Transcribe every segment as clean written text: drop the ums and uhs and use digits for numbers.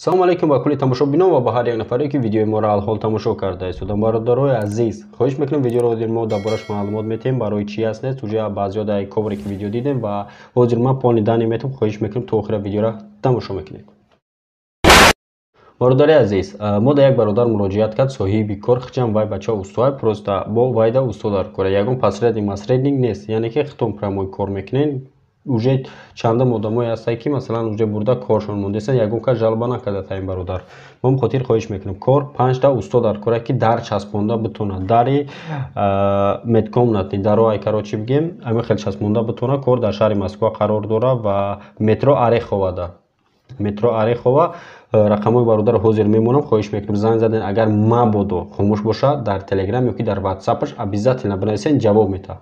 салому алейкум ба кулли тамошобинон ва ба ҳар як нафаре ки видеои моро алҳол тамошо кардаистед. Бародарои азиз, хоҳиш мекунем видеоро дидем, мо дар бораш маълумот метем барои чи аст нест. Уже баъзиҳо дар ковре ки видео дидем ва ҳозир ман плони дани метам. Хоҳиш мекунем то охира видеоро тамошо мекунед. бародари азиз, мо дар як бародар муроҷиат кард, соҳиби кор хичам вай бача устувай, просто бо вайда устудар кора. Ягон посредник масредник нест, яъне ки хитон прамой кор мекунен. Уже чандам одамое ҳастанд ки масалан уже бурда коршон мондесан, ягон кас жалоба накарда ин бародар. Мо хотир хоҳиш мекунем кор 5 та устодар кора ки дар часпонда битона дари медкомнатни дарои карочи бигем ами хел часпонда битона. Кор дар шаҳри Москва қарор дора ва метро Ореховада. метро Орехова рақамои бародар ҳозир мемонам. Хоҳиш мекунем занг заден, агар мабодо хомӯш боша дар телеграм ёки дар ватсапаш обязательно бинависен, ҷавоб метаҳам.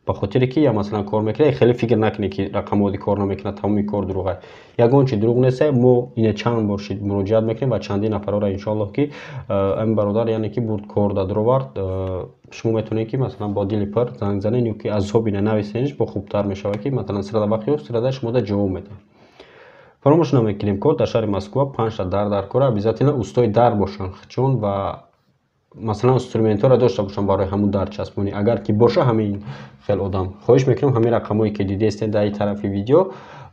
ба хотире ки я масалан кор мекунед, хеле фикр накунед ки рақамоди кор намекунад, тамоми кор дурӯғ аст. Ягон чи дурӯғ нест. Мо ине чанд бор муроҷиат мекунем ва чандин нафарора иншоаллоҳ ки ин бародар яъне ки бурд кор дадровард. шумо метавонед ки масалан бо дили пир занг занед ёки аз ҳобине нависенеш, бо хубтар мешавад ки масалан сирада вақти ёфт сирада шумо да ҷавоб медиҳед. фаромӯш намекунем кор дар шаҳри Москва 5 та дар кора обязательно устои дар бошанд хичон ва масалан инструментҳоро дошта бошанд барои ҳамун дар часпонӣ. Агар ки боша ҳамин хел одам, хоҳиш мекунем ҳамин рақамое ки дидестед дар ин тарафи видео,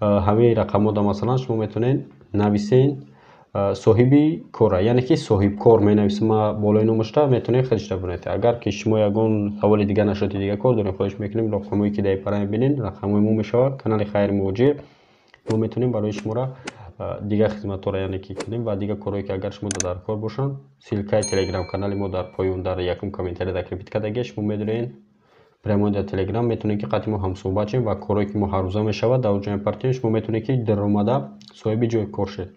ҳамин рақамода масалан шумо метавонед нависен соҳиби кора, яъне ки соҳибкор менависем. ма болои номашта метавонед хелишта бинед. агар ки шумо ягон ҳаволи дига нашоти дига кор доред, хоҳиш мекунем рақамое ки дар пара мебинед рақамои мо мешавад. канали хайри муоҷир мо метавонем барои шуморо дига хизматҳоро яъне ки кунем ва дига корое ки агар шумо дар кор бошанд. силкаи телеграм канали мо дар поён дар якум комментария закрепит кардаги шумо медонед. прямо дар телеграм метавонед ки қати мо ҳамсуҳбат шем ва корое ки мо ҳар рӯза мешавад дар ҷои партия шумо метавонед ки даромада соҳиби ҷои кор шед.